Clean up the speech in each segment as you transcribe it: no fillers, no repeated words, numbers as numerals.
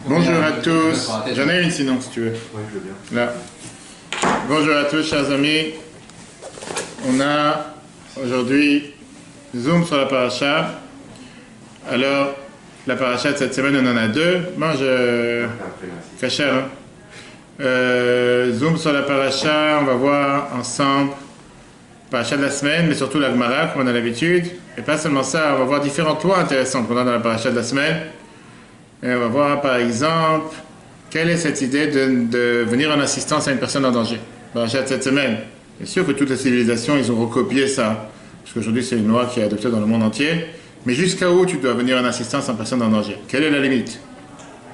Bonjour à tous. J'en ai une sinon si tu veux. Oui, je veux bien. Là. Bonjour à tous chers amis. On a aujourd'hui Zoom sur la paracha. Alors, la paracha de cette semaine, on en a deux. Mange Kacher. Zoom sur la paracha, on va voir ensemble paracha de la semaine, mais surtout la Gemara, comme on a l'habitude. Et pas seulement ça, on va voir différentes lois intéressantes qu'on a dans la paracha de la semaine. Et on va voir par exemple, quelle est cette idée de venir en assistance à une personne en danger. Paracha de cette semaine. Bien sûr que toutes les civilisations, ils ont recopié ça. Parce qu'aujourd'hui, c'est une loi qui est adoptée dans le monde entier. Mais jusqu'à où tu dois venir en assistance à une personne en danger? Quelle est la limite?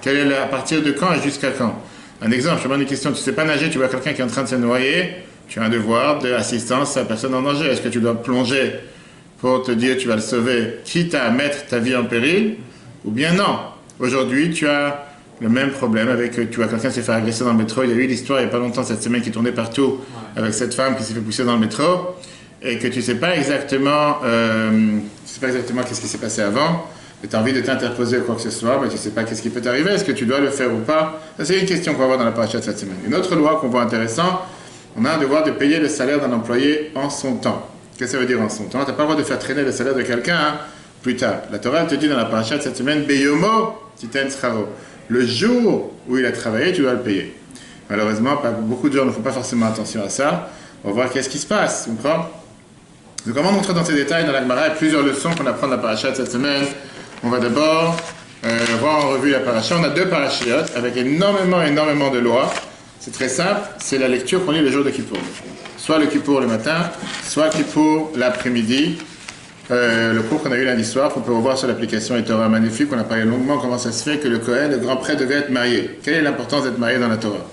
À partir de quand et jusqu'à quand? Un exemple, je te demande une question. Tu ne sais pas nager, tu vois quelqu'un qui est en train de se noyer. Tu as un devoir d'assistance à la personne en danger. Est-ce que tu dois plonger pour te dire que tu vas le sauver, quitte à mettre ta vie en péril? Ou bien non? Aujourd'hui, tu as le même problème avec, tu vois, quelqu'un s'est fait agresser dans le métro. Il y a eu l'histoire il n'y a pas longtemps cette semaine qui tournait partout avec cette femme qui s'est fait pousser dans le métro et que tu ne sais pas exactement, qu'est-ce qui s'est passé avant. Tu as envie de t'interposer ou quoi que ce soit, mais tu ne sais pas qu'est-ce qui peut t'arriver. Est-ce que tu dois le faire ou pas? Ça, c'est une question qu'on va voir dans la paracha de cette semaine. Une autre loi qu'on voit intéressante, on a un devoir de payer le salaire d'un employé en son temps. Qu'est-ce que ça veut dire en son temps? Tu n'as pas le droit de faire traîner le salaire de quelqu'un plus tard. La Torah te dit dans la paracha de cette semaine, Beyomo titen scharo. Le jour où il a travaillé, tu dois le payer. Malheureusement, beaucoup de gens ne font pas forcément attention à ça. On va voir qu'est-ce qui se passe, tu comprends? Donc, comment montrer dans ces détails dans la Gemara? Il y a plusieurs leçons qu'on apprend de la paracha de cette semaine. On va d'abord voir en revue la paracha. On a deux parachiotes avec énormément de lois. C'est très simple, c'est la lecture qu'on lit le jour de Kippour. Soit le Kippour le matin, soit Kippour l'après-midi. Le cours qu'on a eu lundi soir, qu'on peut revoir sur l'application et Torah magnifique, on a parlé longuement comment ça se fait que le Kohen, le grand prêtre, devait être marié. Quelle est l'importance d'être marié dans la Torah?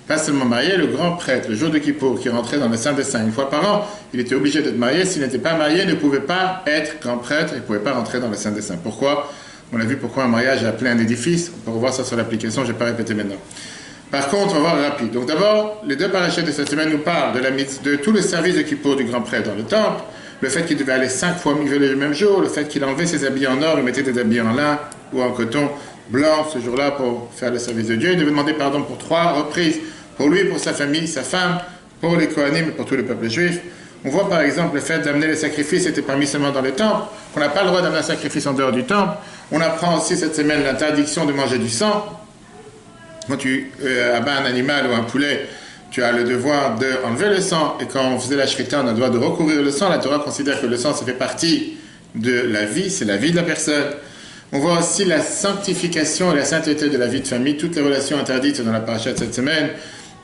Pas seulement marié, le grand prêtre, le jour de Kippour, qui rentrait dans le Saint des Saints une fois par an, il était obligé d'être marié. S'il n'était pas marié, il ne pouvait pas être grand prêtre, il ne pouvait pas rentrer dans le Saint des Saints. Pourquoi? On a vu pourquoi un mariage a appelé un édifice. On peut revoir ça sur l'application, je ne vais pas répéter maintenant. Par contre, on va voir rapide. Donc d'abord, les deux parachutes de cette semaine nous parlent de tout le service de Kippour du grand prêtre dans le temple, le fait qu'il devait aller 5 fois migrer le même jour, le fait qu'il enlevait ses habits en or et mettait des habits en lin ou en coton blanc ce jour-là pour faire le service de Dieu. Il devait demander pardon pour 3 reprises, pour lui, pour sa famille, sa femme, pour les Kohanim et pour tout le peuple juif. On voit par exemple le fait d'amener les sacrifices était permis seulement dans le temple, qu'on n'a pas le droit d'amener un sacrifice en dehors du temple. On apprend aussi cette semaine l'interdiction de manger du sang. Quand tu abats un animal ou un poulet, tu as le devoir d'enlever le sang, et quand on faisait la shrita, on a le devoir de recouvrir le sang. La Torah considère que le sang, ça fait partie de la vie, c'est la vie de la personne. On voit aussi la sanctification et la sainteté de la vie de famille, toutes les relations interdites dans la paracha de cette semaine,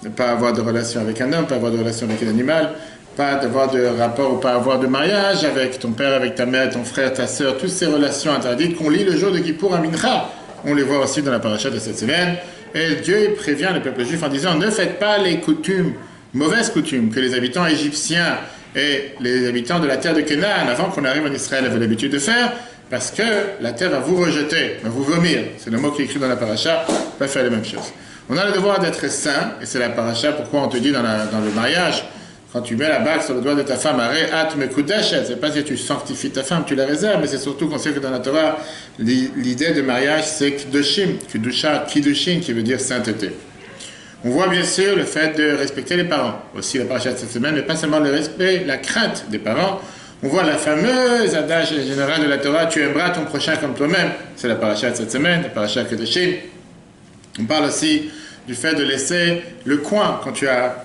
ne pas avoir de relation avec un homme, pas avoir de relation avec un animal, pas avoir de rapport ou pas avoir de mariage avec ton père, avec ta mère, ton frère, ta sœur, toutes ces relations interdites qu'on lit le jour de Kippour à Mincha. On les voit aussi dans la paracha de cette semaine. Et Dieu prévient le peuple juif en disant, ne faites pas les coutumes, mauvaises coutumes, que les habitants égyptiens et les habitants de la terre de Canaan, avant qu'on arrive en Israël, avaient l'habitude de faire, parce que la terre va vous rejeter, va vous vomir. C'est le mot qui est écrit dans la paracha, pas faire les mêmes choses. On a le devoir d'être saint, et c'est la paracha, pourquoi on te dit dans le mariage, quand tu mets la bague sur le doigt de ta femme, Areat Mekudeshet, c'est pas si tu sanctifies ta femme, tu la réserves, mais c'est surtout qu'on sait que dans la Torah, l'idée de mariage, c'est Kedushim, Kiddushin, qui veut dire sainteté. On voit bien sûr le fait de respecter les parents, aussi la paracha de cette semaine, mais pas seulement le respect, la crainte des parents. On voit la fameuse adage générale de la Torah, tu aimeras ton prochain comme toi-même. C'est la paracha de cette semaine, la paracha Kedushim. On parle aussi du fait de laisser le coin, quand tu as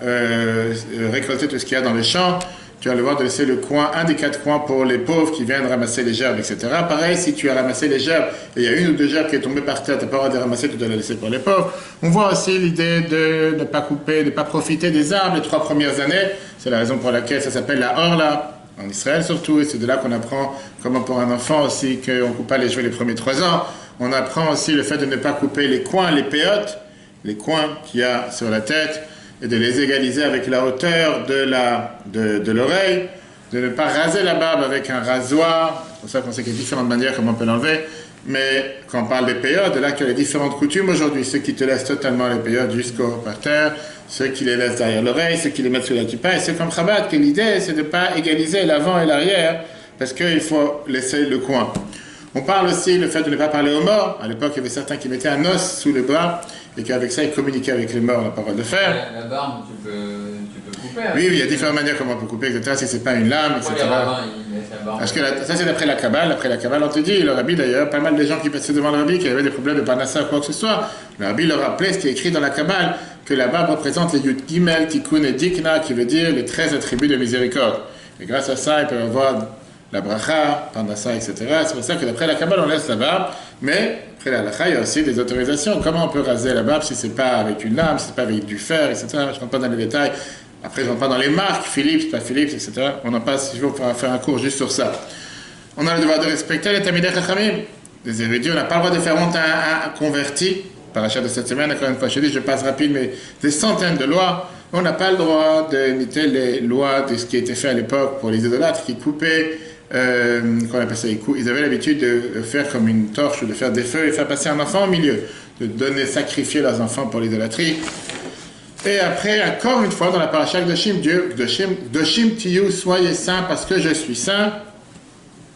récolté tout ce qu'il y a dans les champs, tu as le devoir de laisser le coin, un des 4 coins pour les pauvres qui viennent ramasser les gerbes, etc. Pareil, si tu as ramassé les gerbes et il y a une ou deux gerbes qui est tombée par terre, tu n'as pas le droit de les ramasser, tu dois les laisser pour les pauvres. On voit aussi l'idée de ne pas couper, de ne pas profiter des arbres les 3 premières années. C'est la raison pour laquelle ça s'appelle la Orla, en Israël surtout, et c'est de là qu'on apprend, comment pour un enfant aussi, qu'on ne coupe pas les cheveux les premiers 3 ans. On apprend aussi le fait de ne pas couper les coins, les péotes, les coins qu'il y a sur la tête, et de les égaliser avec la hauteur de l'oreille, de ne pas raser la barbe avec un rasoir. C'est pour ça qu'on sait qu'il y a différentes manières comment on peut l'enlever. Mais quand on parle des péotes, là qu'il y a les différentes coutumes aujourd'hui, ceux qui te laissent totalement les péotes jusqu'au par terre, ceux qui les laissent derrière l'oreille, ceux qui les mettent sur la kippa, et c'est comme Chabad que l'idée c'est de ne pas égaliser l'avant et l'arrière, parce qu'il faut laisser le coin. On parle aussi le fait de ne pas parler aux morts. À l'époque, il y avait certains qui mettaient un os sous le bras et qu'avec ça, ils communiquaient avec les morts, la parole de fer. La barbe, tu peux couper. Oui, il y a différentes manières comment on peut couper, etc. Si c'est pas une lame, etc. Les rabbins, ils laissent la barbe. Parce que ça, c'est d'après la Kabbale. Après la Kabbale, on te dit, le rabbi d'ailleurs, pas mal de gens qui passaient devant le rabbi, qui avaient des problèmes de parnassa ou quoi que ce soit. Le rabbi leur rappelait ce qui est écrit dans la Kabbale, que la barbe représente les Yud Gimel, Tikkun et Dikna, qui veut dire les 13 attributs de miséricorde. Et grâce à ça, ils peuvent avoir la bracha, parnassa, etc. C'est pour ça que d'après la Kabbale, on laisse la barbe. Mais après la halakha, il y a aussi des autorisations. Comment on peut raser la barbe si c'est pas avec une lame, si c'est pas avec du fer, etc. Je ne rentre pas dans les détails. Après, je ne rentre pas dans les marques, Philips, pas Philips, etc. On en passe, si je veux faire un cours juste sur ça. On a le devoir de respecter les Tamidei Chachamim, les érudits. On n'a pas le droit de faire honte à un converti. Parachat de cette semaine, encore une fois, je passe rapide, mais des centaines de lois. On n'a pas le droit d'imiter les lois de ce qui était fait à l'époque pour les idolâtres qui coupaient, qu'on appelle ça, ils avaient l'habitude de faire comme une torche ou de faire des feux et faire passer un enfant au milieu, de donner, sacrifier leurs enfants pour l'idolâtrie. Et après, encore une fois, dans la paracha Doshim Tiyu, soyez saints parce que je suis saint.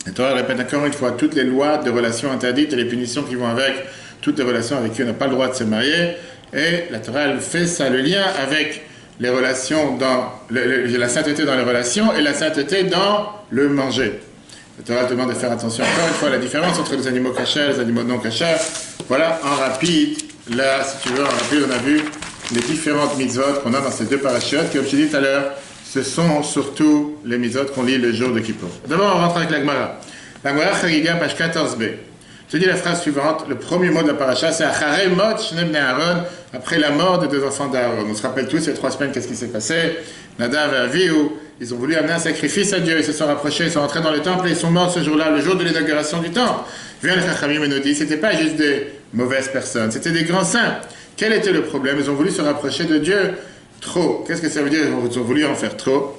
Et Torah répète encore une fois toutes les lois de relations interdites et les punitions qui vont avec, toutes les relations avec qui on n'a pas le droit de se marier. Et la Torah, elle fait ça, le lien avec les relations dans la sainteté dans les relations et la sainteté dans le manger. La Torah demande de faire attention encore une fois à la différence entre les animaux cachers et les animaux non cachers. Voilà, en rapide, là, si tu veux, en rapide, on a vu les différentes mitzvot qu'on a dans ces deux parachutes, qui, comme je t'ai dit tout à l'heure, ce sont surtout les mitzvot qu'on lit le jour de Kippour. D'abord, on rentre avec la Gemara. La Gemara Chagiga, page 14b. Je te dis la phrase suivante, le premier mot de la paracha, c'est Acharei mot shne bnei Aaron, après la mort des deux enfants d'Aaron. On se rappelle tous, ces 3 semaines, qu'est-ce qui s'est passé? Nadav et Avihu, ils ont voulu amener un sacrifice à Dieu, ils se sont rapprochés, ils sont rentrés dans le temple et ils sont morts ce jour-là, le jour de l'inauguration du temple. Vient le Chachamim et nous dit, c'était pas juste des mauvaises personnes, c'était des grands saints. Quel était le problème? Ils ont voulu se rapprocher de Dieu trop. Qu'est-ce que ça veut dire? Ils ont voulu en faire trop.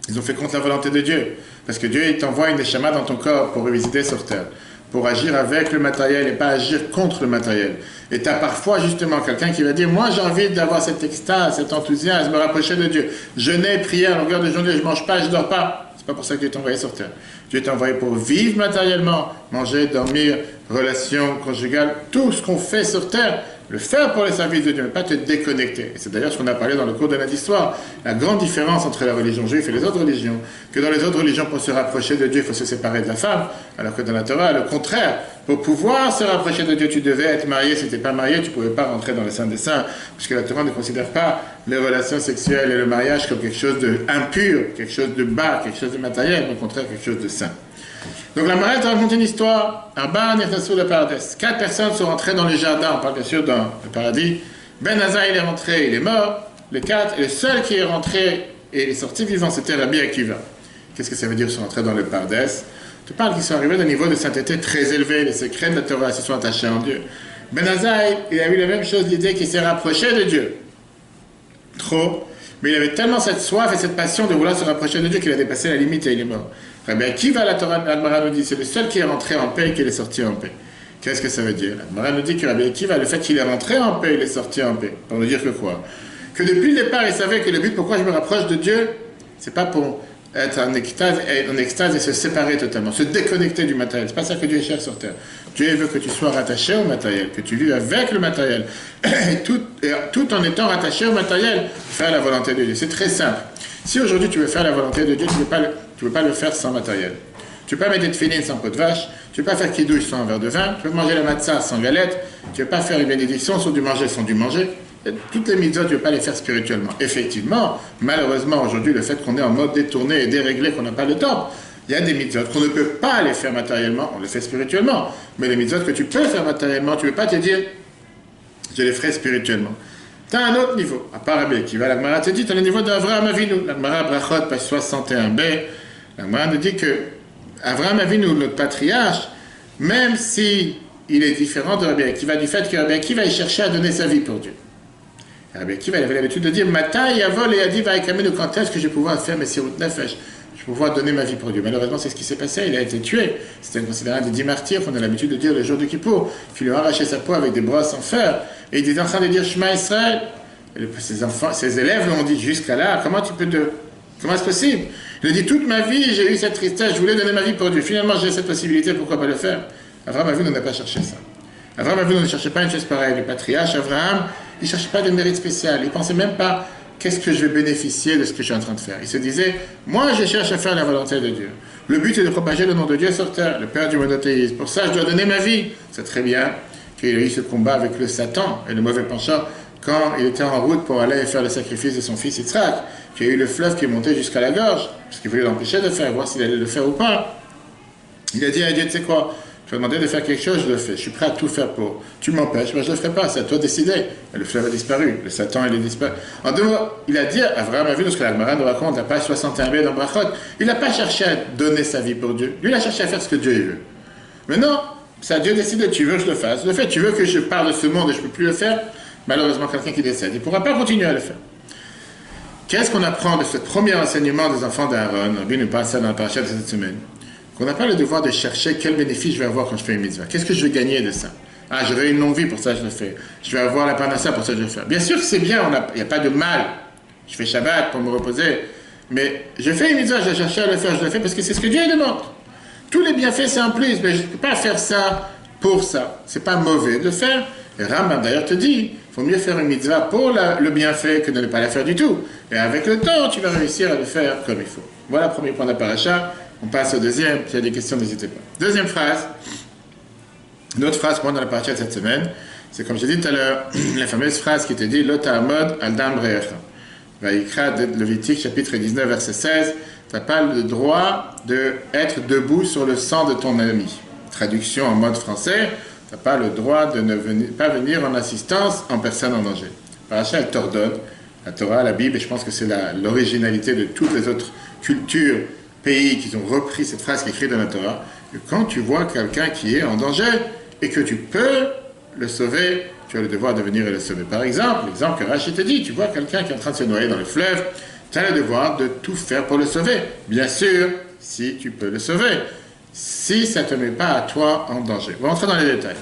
Ils ont fait contre la volonté de Dieu. Parce que Dieu, il t'envoie une neshama dans ton corps pour visiter sur terre. Pour agir avec le matériel et pas agir contre le matériel. Et tu as parfois justement quelqu'un qui va dire, moi j'ai envie d'avoir cette extase, cet enthousiasme, me rapprocher de Dieu. Jeûner, prier à longueur de journée, je ne mange pas, je ne dors pas. C'est pas pour ça que Dieu t'a envoyé sur terre. Dieu t'a envoyé pour vivre matériellement, manger, dormir, relations conjugales, tout ce qu'on fait sur terre, le faire pour le service de Dieu, mais pas te déconnecter. Et c'est d'ailleurs ce qu'on a parlé dans le cours de notre histoire. La grande différence entre la religion juive et les autres religions, que dans les autres religions, pour se rapprocher de Dieu, il faut se séparer de la femme, alors que dans la Torah, le contraire. Pour pouvoir se rapprocher de Dieu, tu devais être marié. Si tu n'étais pas marié, tu ne pouvais pas rentrer dans le Saint des Saints, puisque la Torah ne considère pas les relations sexuelles et le mariage comme quelque chose d'impur, quelque chose de bas, quelque chose de matériel, mais au contraire quelque chose de saint. Donc la Maharal te raconte une histoire. Arba nirtasu le paradis. 4 personnes sont rentrées dans le jardin, on parle bien sûr dans le paradis. Ben Azai il est rentré, il est mort. Les 4, et le seul qui est rentré et il est sorti vivant, c'était Rabbi Akiva. Qu'est-ce que ça veut dire sont rentrés dans le paradis? Tu parles qu'ils sont arrivés d'un niveau de sainteté très élevé, les secrets de la Torah se sont attachés en Dieu. Ben Azai, il a eu la même chose, l'idée qu'il s'est rapproché de Dieu. Trop. Mais il avait tellement cette soif et cette passion de vouloir se rapprocher de Dieu qu'il a dépassé la limite et il est mort. Rabbi Akiva, la Torah, l'Admara nous dit, c'est le seul qui est rentré en paix et qui est sorti en paix. Qu'est-ce que ça veut dire? L'Admara nous dit que Rabbi Akiva, le fait qu'il est rentré en paix, il est sorti en paix. Pour nous dire que quoi? Que depuis le départ, il savait que le but pourquoi je me rapproche de Dieu, c'est pas pour être en extase et se séparer totalement, se déconnecter du matériel. C'est pas ça que Dieu cherche sur terre. Dieu veut que tu sois rattaché au matériel, que tu vives avec le matériel, et tout en étant rattaché au matériel, faire la volonté de Dieu. C'est très simple. Si aujourd'hui tu veux faire la volonté de Dieu, tu ne peux pas le faire sans matériel. Tu ne peux pas mettre des tefilines sans peau de vache, tu ne peux pas faire kidouche sans un verre de vin, tu peux manger la matzah sans galette, tu ne peux pas faire une bénédiction sans du manger sans du manger. Toutes les mitzvot, tu ne peux pas les faire spirituellement. Effectivement, malheureusement, aujourd'hui, le fait qu'on est en mode détourné et déréglé, qu'on n'a pas le temps, il y a des mitzvot qu'on ne peut pas les faire matériellement, on les fait spirituellement. Mais les mitzvot que tu peux faire matériellement, tu ne peux pas te dire, je les ferai spirituellement. Tu as un autre niveau, à part Rabbi Akiva. La Gemara te dit, tu as le niveau d'Avraham Avinu. La Gemara Brachot, page 61b. La Gemara nous dit que Avraham Avinu, notre patriarche, même si il est différent de Rabbi Akiva, du fait que Rabbi Akiva, il cherchait à donner sa vie pour Dieu. Rabbi Akiva, il avait l'habitude de dire, Matai Yavol et Adi Vaikamenu, quand est-ce que je vais pouvoir faire mes sirut nefesh? Je vais pouvoir donner ma vie pour Dieu. Malheureusement, c'est ce qui s'est passé. Il a été tué. C'était considéré un des 10 martyrs qu'on a l'habitude de dire le jour de Kippour, qui lui a arraché sa peau avec des brosses en fer. Et il était en train de dire Shema Israël. Ses élèves l'ont dit jusqu'à là, comment c'est possible? Il a dit, toute ma vie, j'ai eu cette tristesse, je voulais donner ma vie pour Dieu. Finalement, j'ai cette possibilité, pourquoi pas le faire? Abraham Avinu n'a pas cherché ça. Abraham Avinu ne cherchait pas une chose pareille. Le patriarche Abraham, il ne cherchait pas de mérite spécial. Il ne pensait même pas, qu'est-ce que je vais bénéficier de ce que je suis en train de faire. Il se disait, moi, je cherche à faire la volonté de Dieu. Le but est de propager le nom de Dieu sur terre, le père du monothéisme. Pour ça, je dois donner ma vie. C'est très bien qu'il ait eu ce combat avec le Satan et le mauvais penchant quand il était en route pour aller faire le sacrifice de son fils Yitzhak, qu'il y a eu le fleuve qui est monté jusqu'à la gorge, parce qu'il voulait l'empêcher de faire, voir s'il allait le faire ou pas. Il a dit à Dieu, tu sais quoi, tu m'as demandé de faire quelque chose, je le fais. Je suis prêt à tout faire pour. Tu m'empêches, mais je ne le ferai pas, c'est à toi de décider. Et le fleuve a disparu, le Satan, il est disparu. En deux mots, il a dit, Abraham a vu, ce que la Gemara nous raconte, la page 61b dans Brachot, il n'a pas cherché à donner sa vie pour Dieu. Lui, il a cherché à faire ce que Dieu veut. Mais non, c'est à Dieu de décider, tu veux que je le fasse. Le fait, tu veux que je parte de ce monde et je ne peux plus le faire, malheureusement, quelqu'un qui décède, il ne pourra pas continuer à le faire. Qu'est-ce qu'on apprend de ce premier enseignement des enfants d'Aaron? Rabbi nous parle ça dans la paracha de cette semaine. Qu'on n'a pas le devoir de chercher quel bénéfice je vais avoir quand je fais une mitzvah. Qu'est-ce que je vais gagner de ça? Ah, je veux une longue vie, pour ça je le fais. Je vais avoir la parnassa, pour ça je le fais. Bien sûr que c'est bien, il n'y a pas de mal. Je fais Shabbat pour me reposer. Mais je fais une mitzvah, je cherche à le faire, je le fais parce que c'est ce que Dieu demande. Tous les bienfaits, c'est en plus, mais je ne peux pas faire ça pour ça. C'est pas mauvais de le faire. Et Rambam d'ailleurs te dit, il faut mieux faire une mitzvah pour le bienfait que de ne pas la faire du tout. Et avec le temps, tu vas réussir à le faire comme il faut. Voilà le premier point de la paracha. On passe au deuxième. S'il y a des questions, n'hésitez pas. Deuxième phrase. Une autre phrase pour moi dans la paracha de cette semaine, c'est comme j'ai dit tout à l'heure, la fameuse phrase qui te dit Lo ta'amod al dam re'echa. Vaïkra de Lévitique, chapitre 19, verset 16. Tu n'as pas le droit d'être debout sur le sang de ton ami. Traduction en mode français. Tu n'as pas le droit de ne pas venir en assistance en personne en danger. Paracha, elle t'ordonne, la Torah, la Bible, et je pense que c'est l'originalité de toutes les autres cultures, pays qui ont repris cette phrase qui est écrite dans la Torah, que quand tu vois quelqu'un qui est en danger et que tu peux le sauver, tu as le devoir de venir et le sauver. Par exemple, l'exemple que Rachid te dit, tu vois quelqu'un qui est en train de se noyer dans le fleuve, tu as le devoir de tout faire pour le sauver. Bien sûr, si tu peux le sauver. Si ça ne te met pas à toi en danger. On va rentrer dans les détails.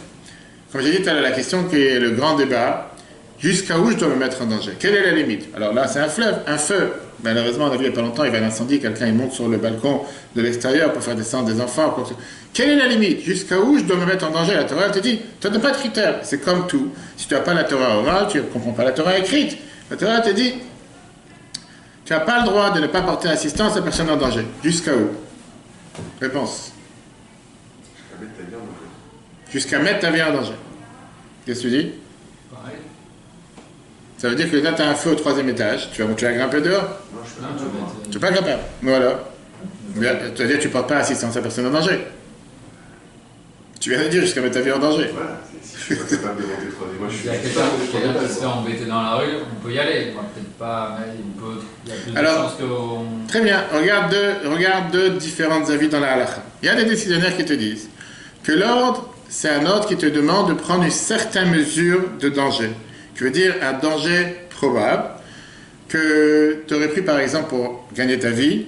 Comme j'ai dit tout à l'heure, la question qui est le grand débat, jusqu'à où je dois me mettre en danger? Quelle est la limite? Alors là, c'est un fleuve, un feu. Malheureusement, on a vu il n'y a pas longtemps, il va y avoir un incendie, quelqu'un il monte sur le balcon de l'extérieur pour faire descendre des enfants. Quelle est la limite? Jusqu'à où je dois me mettre en danger? La Torah, elle te dit, tu n'as pas de critères. C'est comme tout. Si tu n'as pas la Torah orale, tu ne comprends pas la Torah écrite. La Torah te dit, tu n'as pas le droit de ne pas porter assistance à personne en danger. Jusqu'à où? Réponse. Jusqu'à mettre ta vie en danger. Qu'est-ce que tu dis? Pareil. Ça veut dire que là, tu as un feu au 3e étage, tu vas grimper dehors? Non, tu Tu n'es pas capable. Voilà. Ça veut dire que tu ne portes pas assistance à personne en danger. Tu viens de dire jusqu'à mettre ta vie en danger. Voilà, si je suis pas capable de monter 3D, moi je suis Il y a quelqu'un qui se fait embêter dans la rue, on peut y aller. Enfin, peut-être pas, mais il y a plus de chances qu'on... Très bien. Regarde deux différents avis dans la halakha. Il y a des décisionnaires qui te disent que l'ordre, c'est un ordre qui te demande de prendre une certaine mesure de danger. Qui veut dire un danger probable que tu aurais pris par exemple pour gagner ta vie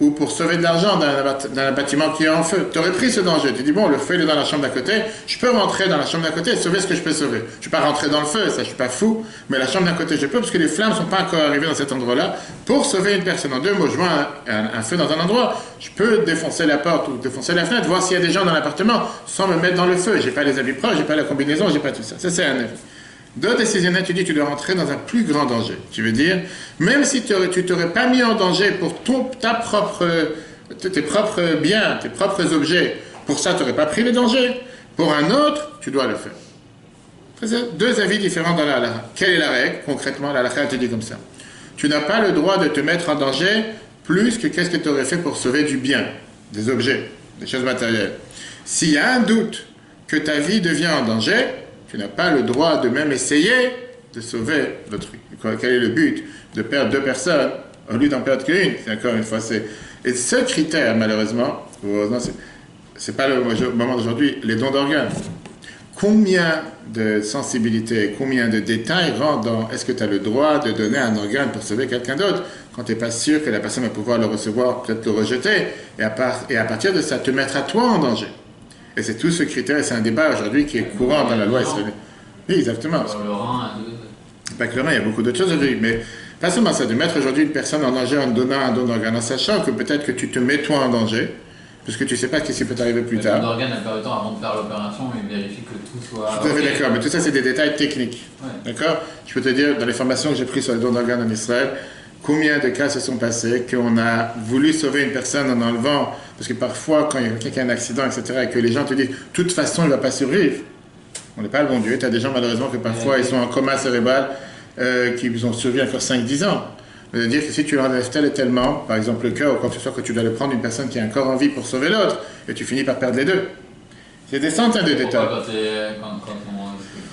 ou pour sauver de l'argent dans un bâtiment qui est en feu. Tu aurais pris ce danger. Tu dis, bon, le feu est dans la chambre d'à côté, je peux rentrer dans la chambre d'à côté et sauver ce que je peux sauver. Je ne vais pas rentrer dans le feu, ça je ne suis pas fou, mais la chambre d'à côté je peux parce que les flammes ne sont pas encore arrivées dans cet endroit-là pour sauver une personne. En deux mots, je vois un feu dans un endroit, je peux défoncer la porte ou défoncer la fenêtre, voir s'il y a des gens dans l'appartement sans me mettre dans le feu. Je n'ai pas les habits proches, je n'ai pas la combinaison, je n'ai pas tout ça. Ça c'est un avis. D'autres décisionnaires, tu dis tu dois rentrer dans un plus grand danger. Tu veux dire, même si tu t'aurais pas mis en danger pour tes propres biens, tes propres objets, pour ça tu n'aurais pas pris le danger. Pour un autre, tu dois le faire. C'est deux avis différents dans la halakha. Quelle est la règle? Concrètement, la halakha te dit comme ça. Tu n'as pas le droit de te mettre en danger plus que qu'est-ce que tu aurais fait pour sauver du bien, des objets, des choses matérielles. S'il y a un doute que ta vie devient en danger, tu n'as pas le droit de même essayer de sauver l'autrui. Quel est le but? De perdre deux personnes au lieu d'en perdre qu'une. C'est encore une fois, et ce critère, malheureusement, heureusement, c'est pas le moment d'aujourd'hui, les dons d'organes. Combien de sensibilité, combien de détails rentrent dans est-ce que tu as le droit de donner un organe pour sauver quelqu'un d'autre quand tu n'es pas sûr que la personne va pouvoir le recevoir, peut-être le rejeter, et à partir de ça, te mettre à toi en danger. Et c'est tout ce critère, et c'est un débat aujourd'hui qui est courant dans la loi israélienne. Oui, exactement. Le rein, Pas que le rein, il y a beaucoup d'autres choses aujourd'hui, mais Pas seulement ça, de mettre aujourd'hui une personne en danger en donnant un don d'organe, en sachant que peut-être que tu te mets toi en danger, parce que tu ne sais pas ce qui peut t'arriver plus tard. Le don d'organe, la plupart du temps, avant de faire l'opération, il vérifie que tout soit. Tout à fait d'accord, mais tout ça, c'est des détails techniques. Ouais. D'accord? Je peux te dire, dans les formations que j'ai prises sur le don d'organe en Israël, combien de cas se sont passés qu'on a voulu sauver une personne en enlevant, parce que parfois, quand il y a quelqu'un qui a un accident, etc., et que les gens te disent, de toute façon, il ne va pas survivre. On n'est pas le bon Dieu. Tu as des gens, malheureusement, que parfois, ils sont en coma cérébral, qui ont survécu encore 5-10 ans. C'est-à-dire que si tu l'enlèves tel et tellement, par exemple le cœur ou quoi que ce soit, que tu dois le prendre une personne qui a encore en vie pour sauver l'autre, et tu finis par perdre les deux. C'est des centaines de détails.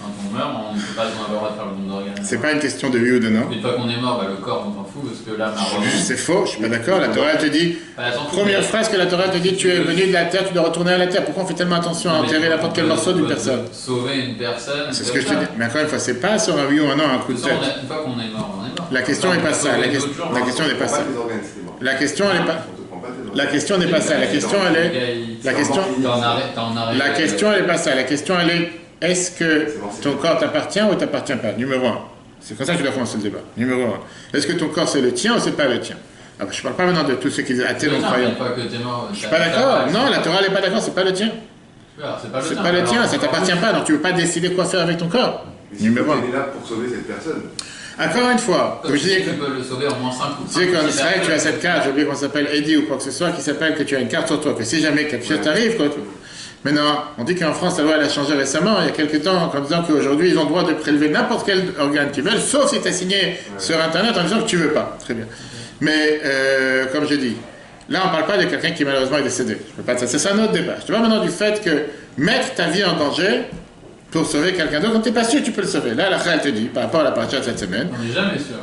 Quand on meurt, on ne peut pas avoir le droit de faire le don d'organe. C'est pas une question de oui ou de non. Une fois qu'on est mort, le corps, on s'en fout, parce que là, c'est faux, je suis pas d'accord. La Torah te dit, première phrase que la Torah te dit, tu es venu de la terre, tu dois retourner à la terre. Pourquoi on fait tellement attention à enterrer n'importe quel morceau d'une personne? Sauver une personne. C'est ce que je te dis. Mais encore une fois, c'est pas sur un oui ou un non, un coup de tête. Une fois qu'on est mort, on est mort. La question n'est pas ça. La question n'est pas ça. La question n'est pas. La question n'est pas ça. La question elle est. La question. La question elle est pas ça. La question elle est. Est-ce que ton corps t'appartient ou t'appartient pas? Numéro 1. C'est comme ça que tu dois commencer le débat. Numéro 1. Est-ce que ton corps c'est le tien ou c'est pas le tien? Alors, je ne parle pas maintenant de tous ceux qui athées non croyants. Je suis pas d'accord. Non, la Torah n'est pas d'accord, c'est pas le tien. C'est pas le tien, ça t'appartient pas, donc tu ne veux pas décider quoi faire avec ton corps. Numéro 1. Tu es là pour sauver cette personne. Encore une fois, comme je dis, tu peux le sauver en moins 5 ou 5. Tu sais qu'en Israël, tu as cette carte, j'ai oublié qu'on s'appelle Eddie ou quoi que ce soit, qui s'appelle que tu as une carte sur toi, que si jamais quelque chose t'arrive, quoi. Maintenant, on dit qu'en France, la loi elle a changé récemment, il y a quelques temps, en disant qu'aujourd'hui, ils ont le droit de prélever n'importe quel organe qu'ils veulent, sauf si tu as signé sur Internet en disant que tu ne veux pas. Très bien. Mais, comme je dis, là, on ne parle pas de quelqu'un qui malheureusement est décédé. Je peux pas dire ça. C'est un autre débat. Je te parle maintenant du fait que mettre ta vie en danger pour sauver quelqu'un d'autre, quand tu n'es pas sûr, tu peux le sauver. Là, la Chal te dit, par rapport à la partie de cette semaine. On n'est jamais sûr.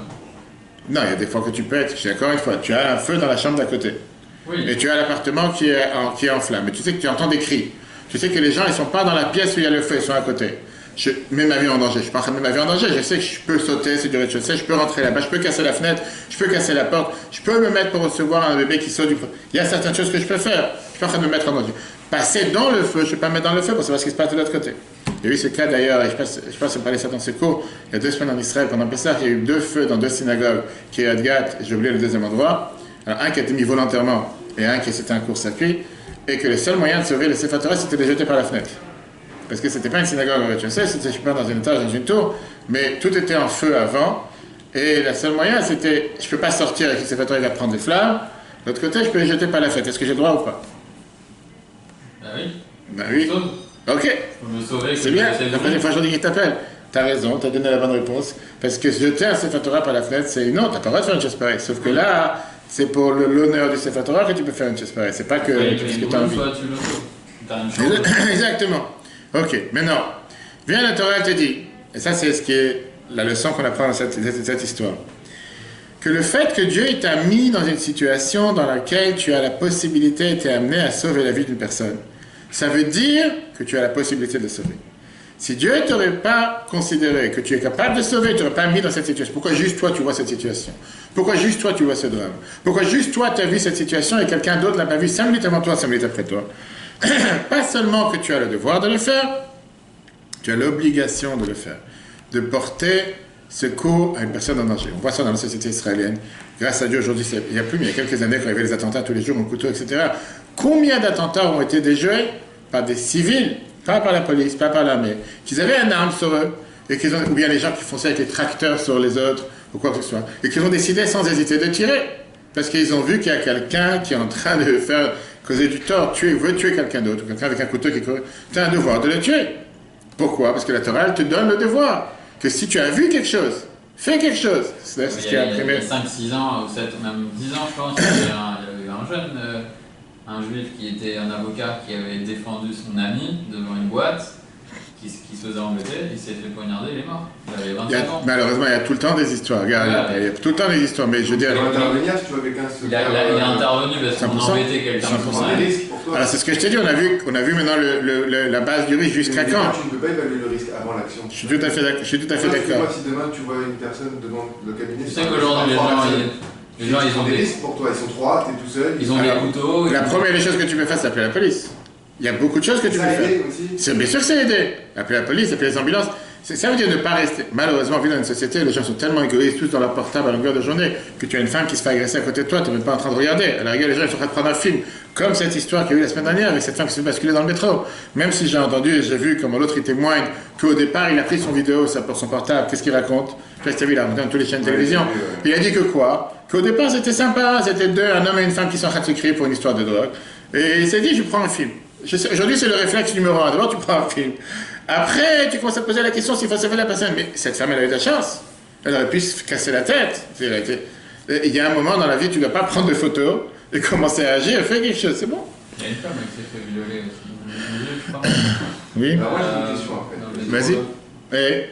Non, il y a des fois que tu peux être. Je dis encore une fois, tu as un feu dans la chambre d'à côté. Oui. Et tu as l'appartement qui est en flamme. Et tu sais que tu entends des cris. Tu sais que les gens, ils ne sont pas dans la pièce où il y a le feu, ils sont à côté. Je mets ma vie en danger. Je suis pas en train de mettre ma vie en danger. Je sais que je peux sauter, c'est du rez-de-chaussée, je peux rentrer là-bas, je peux casser la fenêtre, je peux casser la porte, je peux me mettre pour recevoir un bébé qui saute du feu. Il y a certaines choses que je peux faire. Je suis pas en train de me mettre en danger. Passer dans le feu, je ne vais pas me mettre dans le feu pour savoir ce qui se passe de l'autre côté. Il y a eu ce cas d'ailleurs, et je pense que parlait ça dans ce cours, il y a 2 semaines en Israël, pendant Pessah, il y a eu 2 feux dans 2 synagogues, qui est Adgat, et j'ai oublié le deuxième endroit. Alors, un qui a été mis volontairement, et un qui c'était un court-circuit, et que le seul moyen de sauver le Sefer Torah, c'était de les jeter par la fenêtre. Parce que c'était pas une synagogue au rez-de-chaussée, c'était, je sais pas, dans un étage, dans une tour, mais tout était en feu avant, et le seul moyen, c'était, je peux pas sortir avec le Sefer Torah, il va prendre des flammes, de l'autre côté, je peux les jeter par la fenêtre. Est-ce que j'ai le droit ou pas? Ben oui. Ben oui. Ok. Faut me sauver. C'est bien. La prochaine fois, je dis qu'il t'appelle. T'as raison, t'as donné la bonne réponse. Parce que jeter un Sefer Torah par la fenêtre, c'est non, t'as pas le droit de faire une chose pareille. Sauf que là, c'est pour l'honneur du Sefer Torah que tu peux faire une chose pareille. C'est pas que parce que t'as envie. Exactement. Ok. Maintenant, viens la Torah, elle te dit, et ça c'est ce qui est la leçon qu'on apprend dans cette histoire, que le fait que Dieu t'a mis dans une situation dans laquelle tu as la possibilité et t'es amené à sauver la vie d'une personne, ça veut dire que tu as la possibilité de le sauver. Si Dieu ne t'aurait pas considéré que tu es capable de sauver, il ne t'aurait pas mis dans cette situation. Pourquoi juste toi tu vois cette situation? Pourquoi juste toi tu vois ce drame? Pourquoi juste toi tu as vu cette situation et quelqu'un d'autre ne l'a pas vu 5 minutes avant toi, 5 minutes après toi? Pas seulement que tu as le devoir de le faire, tu as l'obligation de le faire, de porter secours à une personne en danger. On voit ça dans la société israélienne. Grâce à Dieu, aujourd'hui, il n'y a plus, mais il y a quelques années, quand il y avait les attentats tous les jours, au couteau, etc. Combien d'attentats ont été déjoués par des civils, pas par la police, pas par l'armée, qu'ils avaient une arme sur eux, et ou bien les gens qui fonçaient avec les tracteurs sur les autres, ou quoi que ce soit, et qu'ils ont décidé sans hésiter de tirer, parce qu'ils ont vu qu'il y a quelqu'un qui est en train de faire causer du tort, veut tuer quelqu'un d'autre, ou quelqu'un avec un couteau qui court. Tu as un devoir de le tuer. Pourquoi? Parce que la Torah, elle te donne le devoir. Que si tu as vu quelque chose, fais quelque chose. C'est ce qui a imprimé. Il y a 5-6 ans, ou 7, même 10 ans, je pense, il y avait un jeune, un juif qui était un avocat qui avait défendu son ami devant une boîte, qui se faisait embêter, il s'est fait poignarder, il est mort. Il avait 25 ans. Malheureusement, il y a tout le temps des histoires. Regarde, il y a tout le temps des histoires, mais je veux dire. Il a intervenu si tu vois quelqu'un se faire. Il a intervenu parce qu'on embêtait quelqu'un. Alors c'est ce que je t'ai dit, on a vu maintenant la base du risque jusqu'à quand. Tu ne peux pas évaluer le risque avant l'action. Je suis tout à fait d'accord. Moi, si demain tu vois une personne devant le cabinet, tu sais qu'aujourd'hui les gens ils ont des risques pour toi, ils sont 3, t'es tout seul. Ils ont des couteaux. La première des choses que tu peux faire, c'est appeler la police. Il y a beaucoup de choses que tu peux faire. Ça a aidé aussi. Bien sûr que ça a aidé. Appeler la police, appeler les ambulances. Ça veut dire ne pas rester. Malheureusement, on vit dans une société où les gens sont tellement égoïstes, tous dans leur portable à longueur de journée, que tu as une femme qui se fait agresser à côté de toi, tu n'es même pas en train de regarder. À la rigueur, les gens ils sont en train de prendre un film, comme cette histoire qu'il y a eu la semaine dernière avec cette femme qui s'est basculée dans le métro. Même si j'ai entendu et j'ai vu comment l'autre il témoigne qu'au départ il a pris son vidéo ça pour son portable, qu'est-ce qu'il raconte? Je sais pas si tu as vu, il a raconté dans toutes les chaînes de télévision. Il a dit que quoi? Qu'au départ c'était sympa, c'était deux, un homme et une femme qui sont en train de se crier pour une histoire de drogue. Et il s'est dit, je prends un film. Aujourd'hui, c'est le réflexe numéro 1. D'abord, tu prends un film. Après, tu commences à te poser la question s'il faut sauver la personne. Mais cette femme, elle a eu de la chance. Elle aurait pu se casser la tête. Il y a un moment dans la vie, tu ne dois pas prendre de photos et commencer à agir et faire quelque chose. C'est bon. Il y a une femme qui s'est fait violer aussi. Je crois. Oui. Alors moi j'ai une question après. Vas-y. Et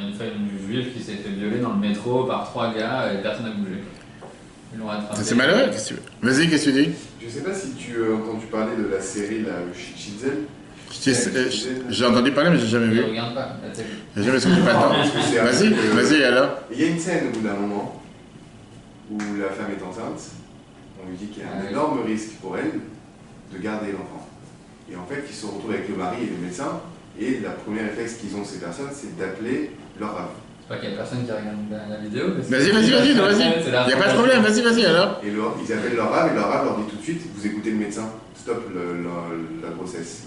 Une femme juive qui s'est fait violer dans le métro par 3 gars et personne n'a bougé. Ils l'ont rattrapé. c'est malheureux. Qu'est-ce que tu veux? Vas-y, qu'est-ce que tu dis? Je sais pas si tu as entendu parler de la série là, Chizel. J'ai entendu parler, mais j'ai jamais Je vu. ne regarde pas la télé. J'ai jamais sauté pas le temps. Vas-y, vas-y alors. Il y a une scène au bout d'un moment où la femme est enceinte. On lui dit qu'il y a un énorme risque pour elle de garder l'enfant. Et en fait, ils se retrouvent avec le mari et le médecin. Et la première réflexe qu'ils ont, ces personnes, c'est d'appeler leur rave. C'est pas qu'il y a personne qui regarde la vidéo. Vas-y. Il n'y a pas de problème, vas-y alors. Et ils appellent leur rave et leur rave leur dit tout de suite, vous écoutez le médecin, stop la grossesse.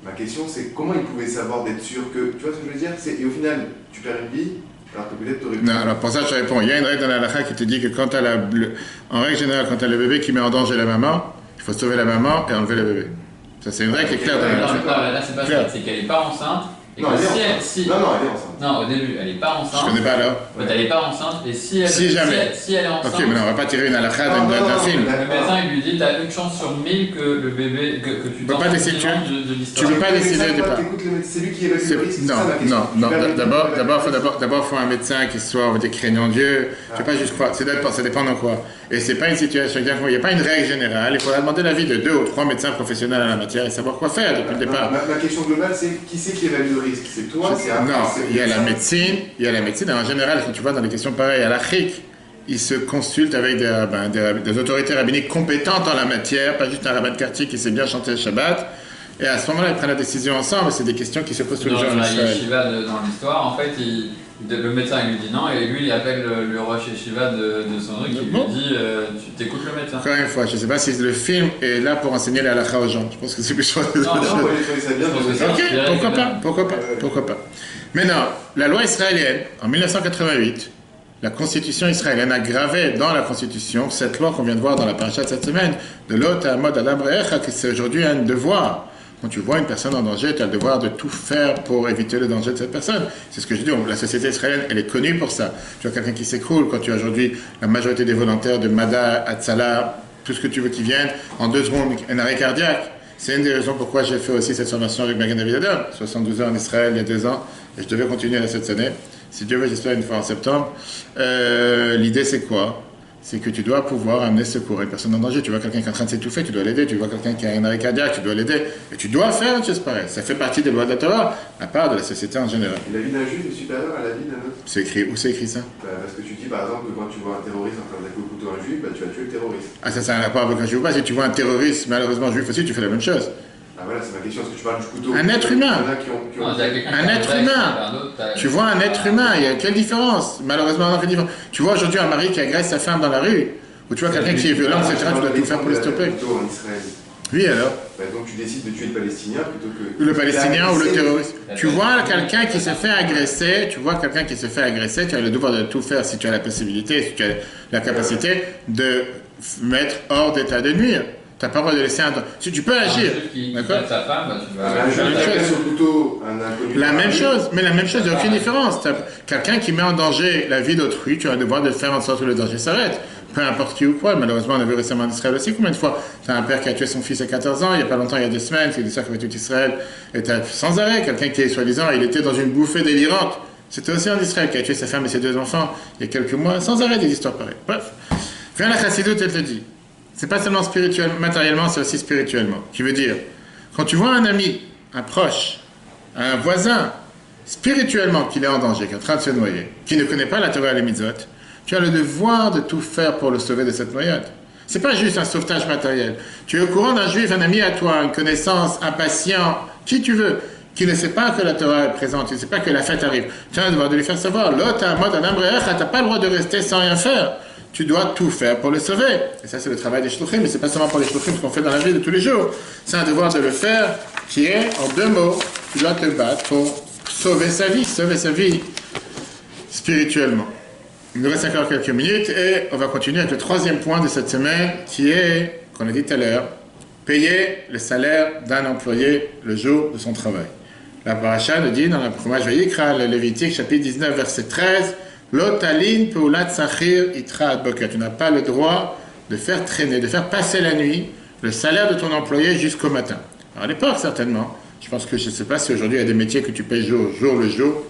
Ma question c'est comment ils pouvaient savoir d'être sûrs que, tu vois ce que je veux dire, et au final, tu perds une vie, alors que peut-être tu aurais pu... Non, alors pour ça je te réponds. Il y a une règle dans la halakha qui te dit que quand en règle générale, quand tu as le bébé qui met en danger la maman, il faut sauver la maman et enlever le bébé. Ça c'est une règle qui est claire dans la halakha. Non, là c'est pas ça, c'est qu'elle est pas enceinte. Et Non, que elle est si enceinte. Non, elle est enceinte. Non, au début, elle est pas enceinte. Je connais pas alors. Mais elle est pas enceinte, et si elle, Si jamais. si elle est enceinte. Ok, mais non, on va pas tirer une halakha Non, d'un film. Le médecin il lui dit t'as une chance sur 1000 que le bébé que tu peux pas décider, de l'histoire. tu peux pas décider au départ. C'est lui qui évalue le risque. D'abord, il faut un médecin qui soit, on va dire, craignant Dieu. Tu peux pas juste croire, ça dépend de quoi. Et c'est pas une situation, il n'y a pas une règle générale. Il faudra demander l'avis de 2 ou 3 médecins professionnels en la matière et savoir quoi faire depuis le départ. Ma question globale, c'est qui c'est qui évalue le risque? C'est toi, c'est un... Non, il y a la médecine, et en général, quand tu vois dans les questions pareilles, à l'Afrique, ils se consultent avec des autorités rabbiniques compétentes en la matière, pas juste un rabbin de quartier qui sait bien chanter le Shabbat. Et à ce moment-là, ils prennent la décision ensemble, c'est des questions qui se posent tous les jours en Israël. Dans l'histoire, en fait, le médecin il lui dit non, et lui il appelle le Rosh Yeshiva de son truc, il lui dit tu t'écoutes le médecin. Encore une fois, je ne sais pas si le film est là pour enseigner la halakha aux gens. Je pense que c'est plus chose. Non, moi j'ai trouvé ça bien. Ok, pourquoi pas. Maintenant, la loi israélienne, en 1988, la constitution israélienne a gravé dans la constitution cette loi qu'on vient de voir dans la paracha de cette semaine, de l'Ot Hamod Alam Re'echa, qui c'est aujourd'hui un devoir. Quand tu vois une personne en danger, tu as le devoir de tout faire pour éviter le danger de cette personne. C'est ce que je dis, la société israélienne, elle est connue pour ça. Tu vois quelqu'un qui s'écroule, quand tu as aujourd'hui la majorité des volontaires de Mada, Hatzala, tout ce que tu veux qui viennent, en 2 secondes, un arrêt cardiaque. C'est une des raisons pourquoi j'ai fait aussi cette formation avec Magen David Adom, 72 ans en Israël il y a 2 ans, et je devais continuer cette année. Si Dieu veut, j'espère une fois en septembre. L'idée, c'est quoi? C'est que tu dois pouvoir amener secours à une personne en danger. Tu vois quelqu'un qui est en train de s'étouffer, tu dois l'aider. Tu vois quelqu'un qui a un arrêt cardiaque, tu dois l'aider. Et tu dois faire une chose pareille. Ça fait partie des lois de la Torah, à part de la société en général. Et la vie d'un juif est supérieure à la vie d'un autre? C'est écrit, où c'est écrit ça? Parce que tu dis par exemple que quand tu vois un terroriste en train d'attaquer au couteau un juif, tu vas tuer le terroriste. Ah, ça a un rapport avec un juif ou pas? Si tu vois un terroriste, malheureusement juif aussi, tu fais la même chose. Ah voilà, c'est ma question, est-ce que tu parles du couteau? Un être humain. Un être humain. Tu vois un être humain, il y a quelle différence? Malheureusement, non, quelle différence? Tu vois aujourd'hui un mari qui agresse sa femme dans la rue, ou tu vois quelqu'un qui est violent, etc., tu dois tout faire pour le stopper. Oui, alors? Donc tu décides de tuer le Palestinien plutôt que... Le Palestinien ou le terroriste. Tu vois quelqu'un qui se fait agresser, tu as le devoir de tout faire si tu as la possibilité, si tu as la capacité de mettre hors d'état de nuire. Tu n'as pas le droit de laisser un... Si tu peux agir, d'accord? La même chose, mais la même chose, il n'y a aucune différence. Quelqu'un qui met en danger la vie d'autrui, tu as le devoir de faire en sorte que le danger s'arrête. Peu importe qui ou quoi. Malheureusement, on a vu récemment en Israël aussi combien de fois. Tu as un père qui a tué son fils à 14 ans, il n'y a pas longtemps, il y a 2 semaines, c'est l'histoire qui avait tué Israël. Et tu as sans arrêt quelqu'un qui est soi-disant, il était dans une bouffée délirante. C'était aussi en Israël qui a tué sa femme et ses 2 enfants il y a quelques mois, sans arrêt des histoires pareilles. Bref. Viens la chassidoute, elle te dit. C'est pas seulement spirituellement, matériellement, c'est aussi spirituellement. Qui veut dire, quand tu vois un ami, un proche, un voisin, spirituellement qu'il est en danger, qui est en train de se noyer, qui ne connaît pas la Torah et les mitzvot, tu as le devoir de tout faire pour le sauver de cette noyade. C'est pas juste un sauvetage matériel. Tu es au courant d'un juif, un ami à toi, une connaissance, un patient, qui tu veux, qui ne sait pas que la Torah est présente, qui ne sait pas que la fête arrive, tu as le devoir de lui faire savoir. L'autre, tu n'as pas le droit de rester sans rien faire. Tu dois tout faire pour le sauver. Et ça, c'est le travail des shluchim, mais ce n'est pas seulement pour les shluchim ce qu'on fait dans la vie de tous les jours. C'est un devoir de le faire qui est, en 2 mots, tu dois te battre pour sauver sa vie spirituellement. Il nous reste encore quelques minutes et on va continuer avec le 3e point de cette semaine qui est, qu'on a dit tout à l'heure, payer le salaire d'un employé le jour de son travail. La paracha nous dit dans la première Vayikra, le Lévitique, chapitre 19, verset 13, L'otalin peulat sachir itra ad boker. Tu n'as pas le droit de faire traîner, de faire passer la nuit le salaire de ton employé jusqu'au matin. Alors à l'époque, certainement, je pense que je ne sais pas si aujourd'hui il y a des métiers que tu payes jour le jour,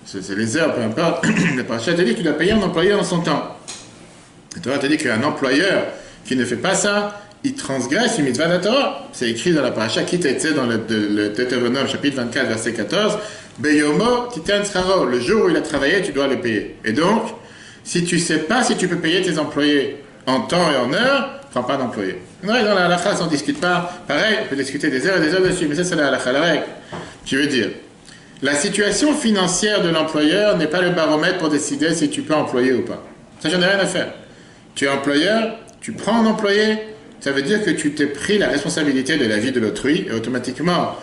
c'est les heures, peu importe. La paracha te dit que tu dois payer un employé en son temps. La Torah te dit qu'un employeur qui ne fait pas ça, il transgresse une mitzvah de la Torah. C'est écrit dans la paracha qui t'était dans le Deutéronome, chapitre 24, verset 14. Beyomo titan sraro. Le jour où il a travaillé, tu dois le payer. Et donc, si tu ne sais pas si tu peux payer tes employés en temps et en heure, prends pas d'employé. Dans la halakha, on ne discute pas. Pareil, on peut discuter des heures et des heures dessus, mais ça, c'est la halakha, la règle. Qui veut dire, la situation financière de l'employeur n'est pas le baromètre pour décider si tu peux employer ou pas. Ça, j'en ai rien à faire. Tu es employeur, tu prends un employé, ça veut dire que tu t'es pris la responsabilité de la vie de l'autrui et automatiquement,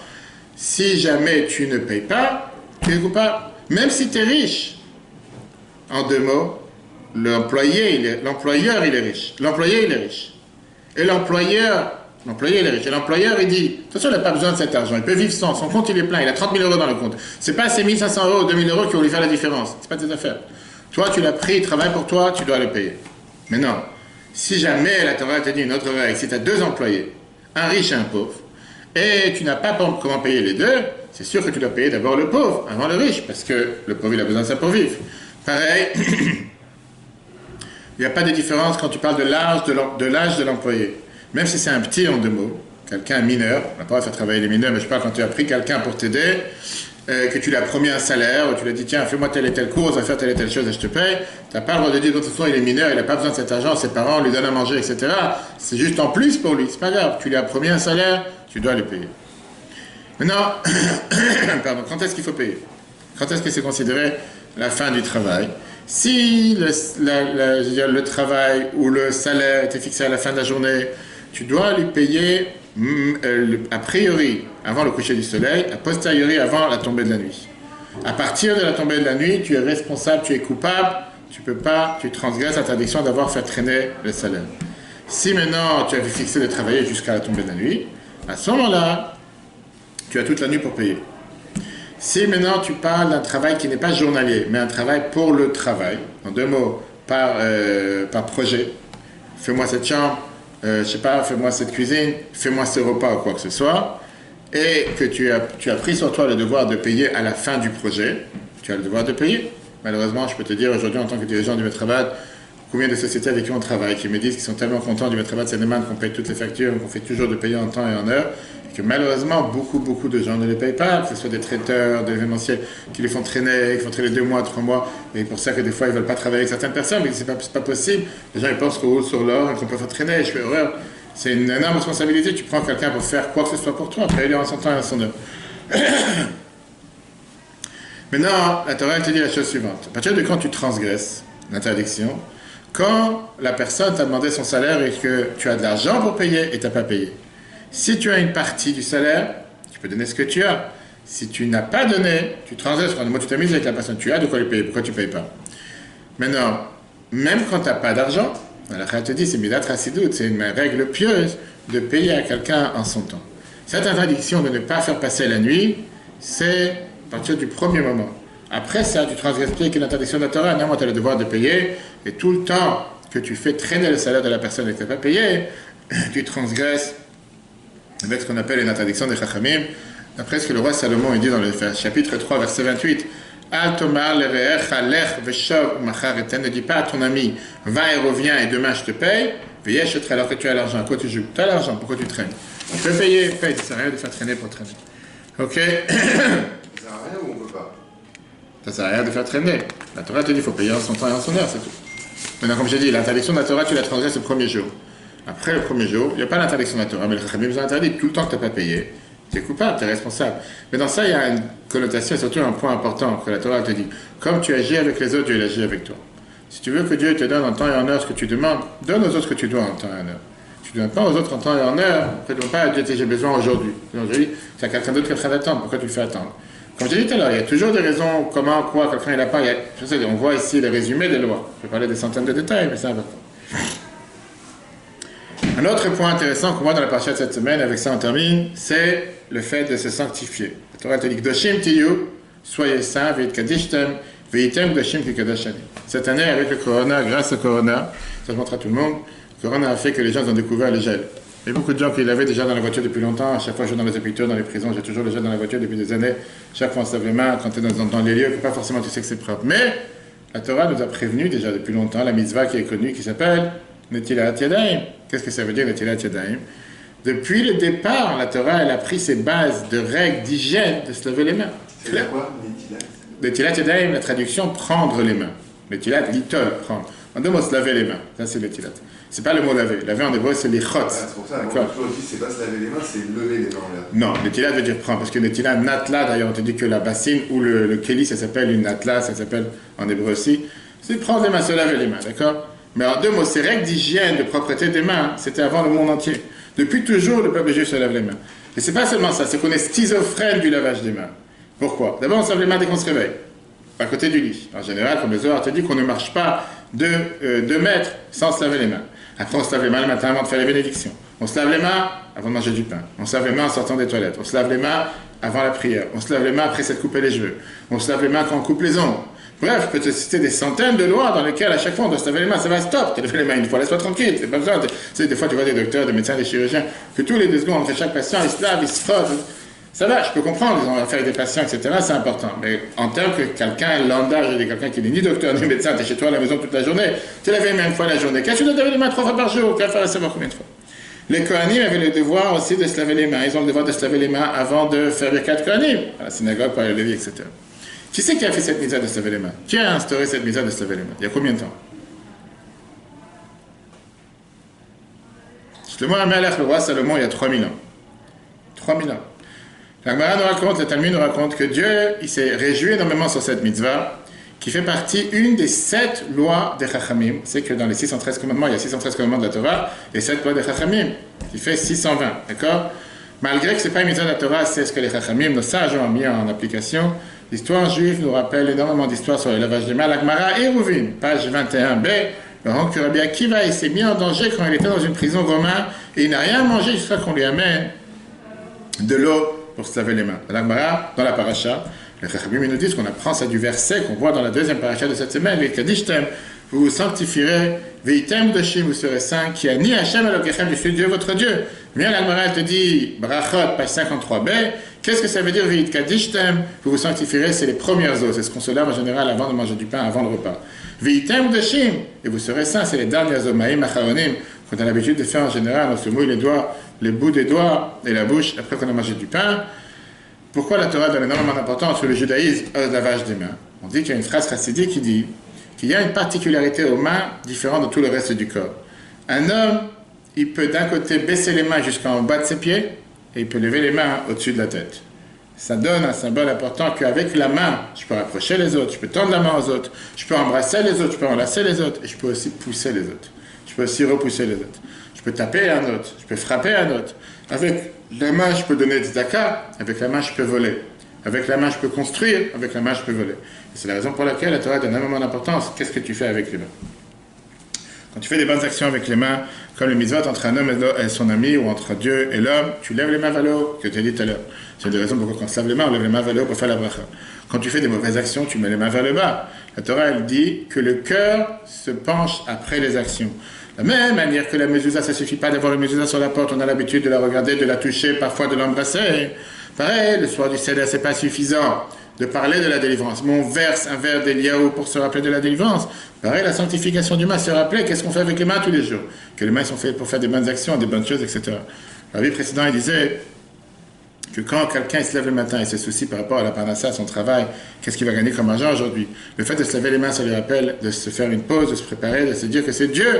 si jamais tu ne payes pas, tu es coupable. Même si tu es riche. En 2 mots, l'employeur, il est riche. L'employé, il est riche. Et l'employeur, il est riche. Et l'employeur, il dit, de toute façon, il n'a pas besoin de cet argent. Il peut vivre sans. Son compte, il est plein. Il a 30 000 € dans le compte. Ce n'est pas ces 1 500 € ou 2 000 € qui vont lui faire la différence. Ce n'est pas tes affaires. Toi, tu l'as pris, il travaille pour toi, tu dois le payer. Mais non. Si jamais la Torah te dit une autre règle, si tu as 2 employés, un riche et un pauvre, et tu n'as pas comment payer les 2, c'est sûr que tu dois payer d'abord le pauvre, avant le riche, parce que le pauvre, il a besoin de ça pour vivre. Pareil, il n'y a pas de différence quand tu parles de l'âge de l'employé. Même si c'est un petit en 2 mots, quelqu'un mineur, on n'a pas à faire travailler les mineurs, mais je parle quand tu as pris quelqu'un pour t'aider, que tu lui as promis un salaire, ou tu lui as dit tiens, fais-moi telle et telle course, va faire telle et telle chose et je te paye, tu n'as pas le droit de dire de toute façon il est mineur, il n'a pas besoin de cet argent, ses parents lui donnent à manger, etc. C'est juste en plus pour lui, c'est pas grave, tu lui as promis un salaire, tu dois le payer. Maintenant, pardon, quand est-ce qu'il faut payer? Quand est-ce que c'est considéré la fin du travail? Si le travail ou le salaire était fixé à la fin de la journée, tu dois lui payer a priori avant le coucher du soleil, a posteriori avant la tombée de la nuit. À partir de la tombée de la nuit, tu es responsable, tu es coupable, tu peux pas, tu transgresses l'interdiction d'avoir fait traîner le salaire. Si maintenant tu avais fixé de travailler jusqu'à la tombée de la nuit, à ce moment-là, tu as toute la nuit pour payer. Si maintenant tu parles d'un travail qui n'est pas journalier, mais un travail pour le travail, en 2 mots, par projet, fais-moi cette chambre, je sais pas, fais-moi cette cuisine, fais-moi ce repas ou quoi que ce soit, et que tu as pris sur toi le devoir de payer à la fin du projet, tu as le devoir de payer. Malheureusement, je peux te dire aujourd'hui en tant que dirigeant du Metrabat, combien de sociétés avec qui on travaille, qui me disent qu'ils sont tellement contents du Metrabat Sénéman qu'on paye toutes les factures, qu'on fait toujours de payer en temps et en heure, et que malheureusement, beaucoup de gens ne les payent pas, que ce soit des traiteurs, des événementiels qui les font traîner, qui font traîner 2 mois, 3 mois, et pour ça que des fois ils ne veulent pas travailler avec certaines personnes, mais c'est pas possible. Les gens ils pensent qu'on roule sur l'or et qu'on peut faire traîner, je fais horreur. C'est une énorme responsabilité, tu prends quelqu'un pour faire quoi que ce soit pour toi, paye-le en son temps et en son heure. Maintenant, la Torah te dit la chose suivante. À partir de quand tu transgresses l'interdiction, quand la personne t'a demandé son salaire et que tu as de l'argent pour payer et tu n'as pas payé. Si tu as une partie du salaire, tu peux donner ce que tu as. Si tu n'as pas donné, tu transgresses. Quand tu t'amuses avec la personne, tu as de quoi lui payer. Pourquoi tu ne payes pas? Maintenant, même quand tu n'as pas d'argent, la Torah te dit, c'est midat chassidout, c'est une règle pieuse de payer à quelqu'un en son temps. Cette interdiction de ne pas faire passer la nuit, c'est à partir du premier moment. Après ça, tu transgresses plus qu'une interdiction de la Torah, néanmoins tu as le devoir de payer, et tout le temps que tu fais traîner le salaire de la personne et que tu n'as pas payé, tu transgresses avec ce qu'on appelle une interdiction des Chachamim, d'après ce que le roi Salomon dit dans le chapitre 3, verset 28. Al tomar lereecha lech veshov machar eten, ne dis pas à ton ami, va et reviens et demain je te paye, veyesh alors que tu as l'argent, à quoi tu joues? Tu as l'argent, pourquoi tu traînes? Tu peux payer, paye, ça sert à rien de faire traîner pour traîner. Ok? Ça sert à rien ou on peut pas? Ça sert à rien de faire traîner. La Torah te dit qu'il faut payer en son temps et en son heure, c'est tout. Maintenant, comme j'ai dit, l'interdiction de la Torah, tu la transgresses le premier jour. Après le premier jour, il n'y a pas l'interdiction de la Torah, mais le Chachamim nous a interdit tout le temps que tu n'as pas payé. Tu es coupable, tu es responsable. Mais dans ça, il y a une connotation et surtout un point important que la Torah te dit. Comme tu agis avec les autres, Dieu agit avec toi. Si tu veux que Dieu te donne en temps et en heure ce que tu demandes, donne aux autres ce que tu dois en temps et en heure. Tu ne donnes pas aux autres en temps et en heure, tu ne donnes pas à Dieu, j'ai besoin aujourd'hui. Aujourd'hui, c'est quelqu'un d'autre qui est en train d'attendre. Pourquoi tu le fais attendre? Comme j'ai dit tout à l'heure, il y a toujours des raisons, comment, quoi, quelqu'un il n'a pas. Je sais, on voit ici les résumés des lois. Je vais parler des centaines de détails, mais c'est important. Un autre point intéressant qu'on voit dans la parasha de cette semaine, avec ça on termine, c'est le fait de se sanctifier. La Torah te dit Kdoshim tiyu, soyez saints, veit kadishtem, veitem kdoshim ki kadashani. Cette année, avec le corona, grâce au corona, ça je montre à tout le monde, le corona a fait que les gens ont découvert le gel. Il y a beaucoup de gens qui l'avaient déjà dans la voiture depuis longtemps. À chaque fois, je vais dans les hôpitaux, dans les prisons, j'ai toujours le gel dans la voiture depuis des années. Chaque fois, on se lave les mains quand tu es dans les lieux, pas forcément tu sais que c'est propre. Mais la Torah nous a prévenu déjà depuis longtemps, la mitzvah qui est connue, qui s'appelle Netilat Yadayim. Qu'est-ce que ça veut dire, Netilat Yadayim? Depuis le départ, la Torah, elle a pris ses bases de règles d'hygiène de se laver les mains. C'est quoi, Netilat? Netilat Yadayim, la traduction, prendre les mains. Netilat, litol, prendre. En deux mots, se laver les mains. Ça, c'est Netilat. C'est pas le mot laver. Laver en hébreu, c'est les chot. Ah, c'est pour ça, moi, je dis, c'est pas se laver les mains, c'est lever les mains. Là. Non, Netilat veut dire prendre. Parce que Netilat, natla, d'ailleurs, on te dit que la bassine ou le keli, ça s'appelle une natla, ça s'appelle en hébreu aussi. C'est prendre les mains, se laver les mains, d'accord? Mais en deux mots, ces règles d'hygiène, de propreté des mains, c'était avant le monde entier. Depuis toujours, le peuple juif se lave les mains. Et c'est pas seulement ça, c'est qu'on est schizophrène du lavage des mains. Pourquoi? D'abord, on se lave les mains dès qu'on se réveille, à côté du lit. En général, comme le Zohar te dit qu'on ne marche pas de 2 mètres sans se laver les mains. Après, on se lave les mains le matin avant de faire les bénédictions. On se lave les mains avant de manger du pain. On se lave les mains en sortant des toilettes. On se lave les mains avant la prière. On se lave les mains après s'être coupé les cheveux. On se lave les mains quand on coupe les ongles. Bref, je peux te citer des centaines de lois dans lesquelles à chaque fois on doit se laver les mains. Ça va, stop, tu te laves les mains une fois, laisse-toi tranquille. C'est pas besoin. Des fois, tu vois des docteurs, des médecins, des chirurgiens, que tous les 2 secondes, entre chaque patient, ils se lavent, ils se frottent. Ça va, je peux comprendre, ils ont affaire avec des patients, etc., c'est important. Mais en tant que quelqu'un lambda, je dis quelqu'un qui n'est ni docteur ni médecin, tu es chez toi à la maison toute la journée, tu laves les mains une fois la journée. Qu'est-ce que tu dois laver les mains 3 fois par jour? Tu vas faire savoir combien de fois. Les Kohanim avaient le devoir aussi de se laver les mains. Ils ont le devoir de se laver les mains avant de faire les 4 Kohanim, à la synagogue, par le Lévi, etc. Qui c'est qui a fait cette mitzvah de se laver les mains? Qui a instauré cette mitzvah de se laver les mains? Il y a combien de temps? Shlomo HaMelech, le roi Salomon, il y a 3000 ans. 3000 ans. La Gemara nous raconte, le Talmud nous raconte que Dieu, il s'est réjoui énormément sur cette mitzvah, qui fait partie une des 7 lois des Chachamim. C'est que dans les 613 commandements, il y a 613 commandements de la Torah, et 7 lois des Chachamim, qui fait 620, d'accord? Malgré que ce n'est pas une mitzvah de la Torah, c'est ce que les Chachamim, nos sages, ont mis en application. L'histoire juive nous rappelle énormément d'histoires sur le lavage des mains. La Gemara Eruvin, page 21b, le que Rabbi Akiva, il s'est mis en danger quand il était dans une prison romaine, et il n'a rien mangé jusqu'à qu'on lui amène de l'eau pour se laver les mains. La Gemara, dans la paracha, les Chachamim nous disent qu'on apprend ça du verset qu'on voit dans la deuxième paracha de cette semaine, les Kadishtem, vous vous sanctifierez, Veitem Doshim, vous serez saints, qui a ni Hachem Elokechem, je suis Dieu votre Dieu. Bien, la Gemara, elle te dit, Brachot, page 53b, qu'est-ce que ça veut dire, Veit Kadishtem, vous vous sanctifierez, c'est les premières eaux, c'est ce qu'on se lave en général avant de manger du pain, avant le repas. Veitem Doshim, et vous serez saints, c'est les dernières eaux, Maïm Acharonim, qu'on a l'habitude de faire en général, on se mouille les doigts, les bouts des doigts et la bouche après qu'on a mangé du pain. Pourquoi la Torah donne énormément d'importance sur le judaïsme au lavage des mains? On dit qu'il y a une phrase chassidique qui dit qu'il y a une particularité aux mains différente de tout le reste du corps. Un homme, il peut d'un côté baisser les mains jusqu'en bas de ses pieds et il peut lever les mains au-dessus de la tête. Ça donne un symbole important qu'avec la main, je peux rapprocher les autres, je peux tendre la main aux autres, je peux embrasser les autres, je peux enlacer les autres et je peux aussi pousser les autres. Je peux aussi repousser les autres. Je peux taper un autre, je peux frapper un autre. Avec la main, je peux donner des tzedaka, avec la main, je peux voler. Avec la main, je peux construire, avec la main, je peux voler. Et c'est la raison pour laquelle la Torah donne énormément d'importance. Qu'est-ce que tu fais avec les mains? Quand tu fais des bonnes actions avec les mains, comme le mitzvot entre un homme et son ami, ou entre Dieu et l'homme, tu lèves les mains vers le haut, que tu as dit tout à l'heure. C'est une des raisons pourquoi quand on se lave les mains, on lève les mains vers le haut pour faire la bracha. Quand tu fais des mauvaises actions, tu mets les mains vers le bas. La Torah, elle dit que le cœur se penche après les actions. De la même manière que la mezouza, ça ne suffit pas d'avoir une mezouza sur la porte, on a l'habitude de la regarder, de la toucher, parfois de l'embrasser. Pareil, le soir du Seder, c'est pas suffisant de parler de la délivrance. Mais on verse un verre d'Eliaou pour se rappeler de la délivrance. Pareil, la sanctification du main, se rappeler qu'est-ce qu'on fait avec les mains tous les jours. Que les mains sont faites pour faire des bonnes actions, des bonnes choses, etc. La vie précédente, il disait que quand quelqu'un se lève le matin et se soucie par rapport à la parnassa, à son travail, qu'est-ce qu'il va gagner comme argent aujourd'hui? Le fait de se laver les mains, ça lui rappelle de se faire une pause, de se préparer, de se dire que c'est Dieu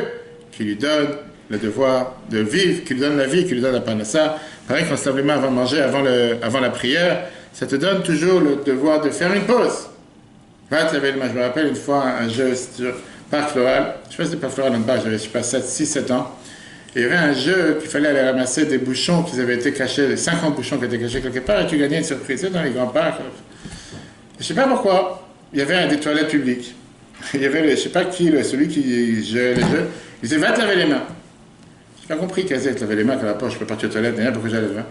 qui lui donne le devoir de vivre, qui lui donne la vie, qui lui donne la parnassa, Pareil, quand on se lave les mains avant de manger, avant la prière, ça te donne toujours le devoir de faire une pause. Va te laver les mains. Je me rappelle une fois un jeu sur Parc Floral. Je sais pas si c'était Parc Floral en bas, j'avais, je sais pas, 6-7 ans. Et il y avait un jeu qu'il fallait aller ramasser des bouchons qui avaient été cachés, 50 bouchons qui étaient cachés quelque part, et tu gagnais une surprise. Tu sais, dans les grands parcs. Je sais pas pourquoi, il y avait des toilettes publiques. Il y avait, je sais pas qui, celui qui gérait les jeux. Il disait, va te laver les mains. J'ai pas compris qu'elle disait te laver les mains, qu'à la porte, je peux partir aux toilettes, rien, pourquoi j'allais les mains.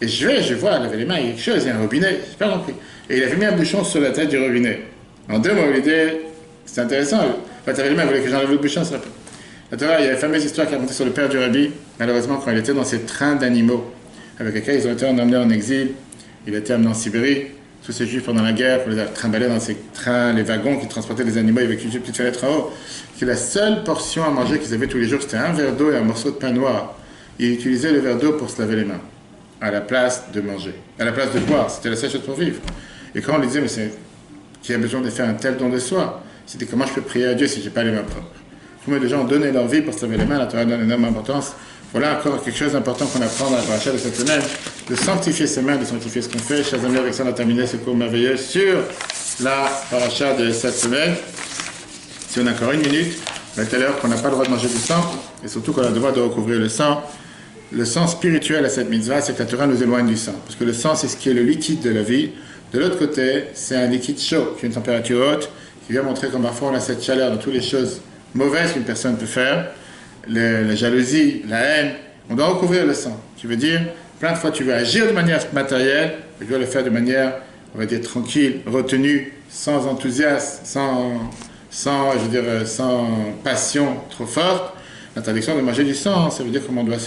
Et je vois, laver les mains, il y a quelque chose, il y a un robinet, j'ai pas compris. Et il avait mis un bouchon sur la tête du robinet. En 2 mots, l'idée, c'est intéressant. Va te laver les mains, il voulait que j'enlève le bouchon, ça il y a une fameuse histoire qui a raconté sur le père du Rabbi, malheureusement, quand il était dans ces trains d'animaux, avec lesquels ils ont été emmenés en exil. Il a été amené en Sibérie. Tous ces juifs pendant la guerre, on les a trimballés dans ces trains, les wagons qui transportaient les animaux avec une petite fenêtre en haut. Que la seule portion à manger qu'ils avaient tous les jours, c'était un verre d'eau et un morceau de pain noir. Ils utilisaient le verre d'eau pour se laver les mains, à la place de manger, à la place de boire. C'était la seule chose pour vivre. Et quand on lui disait, mais c'est qui a besoin de faire un tel don de soi, c'était comment je peux prier à Dieu si je n'ai pas les mains propres. Combien de gens ont donné leur vie pour se laver les mains, la Torah donne une énorme importance. Voilà encore quelque chose d'important qu'on apprend dans la paracha de cette semaine, de sanctifier ses mains, de sanctifier ce qu'on fait. Chers amis, avec ça, on a terminé ce cours merveilleux sur la paracha de cette semaine. Si on a encore 1 minute, on a tout à l'heure qu'on n'a pas le droit de manger du sang, et surtout qu'on a le devoir de recouvrir le sang. Le sang spirituel à cette mitzvah, c'est que la Torah nous éloigne du sang. Parce que le sang, c'est ce qui est le liquide de la vie. De l'autre côté, c'est un liquide chaud, qui a une température haute, qui vient montrer comme parfois on a cette chaleur dans toutes les choses mauvaises qu'une personne peut faire. La jalousie, la haine, on doit recouvrir le sang. Qui veut dire, plein de fois tu veux agir de manière matérielle, tu dois le faire de manière, on va dire, tranquille, retenue, sans enthousiasme, sans passion trop forte. L'interdiction de manger du sang, ça veut dire qu'on doit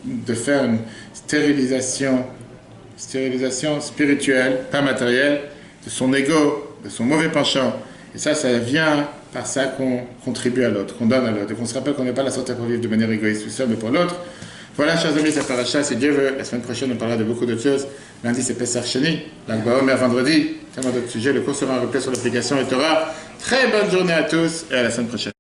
de faire une stérilisation spirituelle, pas matérielle, de son ego, de son mauvais penchant. Et ça vient par ça qu'on contribue à l'autre, qu'on donne à l'autre, et qu'on se rappelle qu'on n'est pas la sorte pour vivre de manière égoïste tout seul, mais pour l'autre. Voilà, chers amis, cette paracha, si Dieu veut, la semaine prochaine, on parlera de beaucoup d'autres choses. Lundi, c'est Pessah Sheni, l'Akba Omer vendredi, tellement d'autres sujets. Le cours sera en replay sur l'application et Torah. Très bonne journée à tous, et à la semaine prochaine.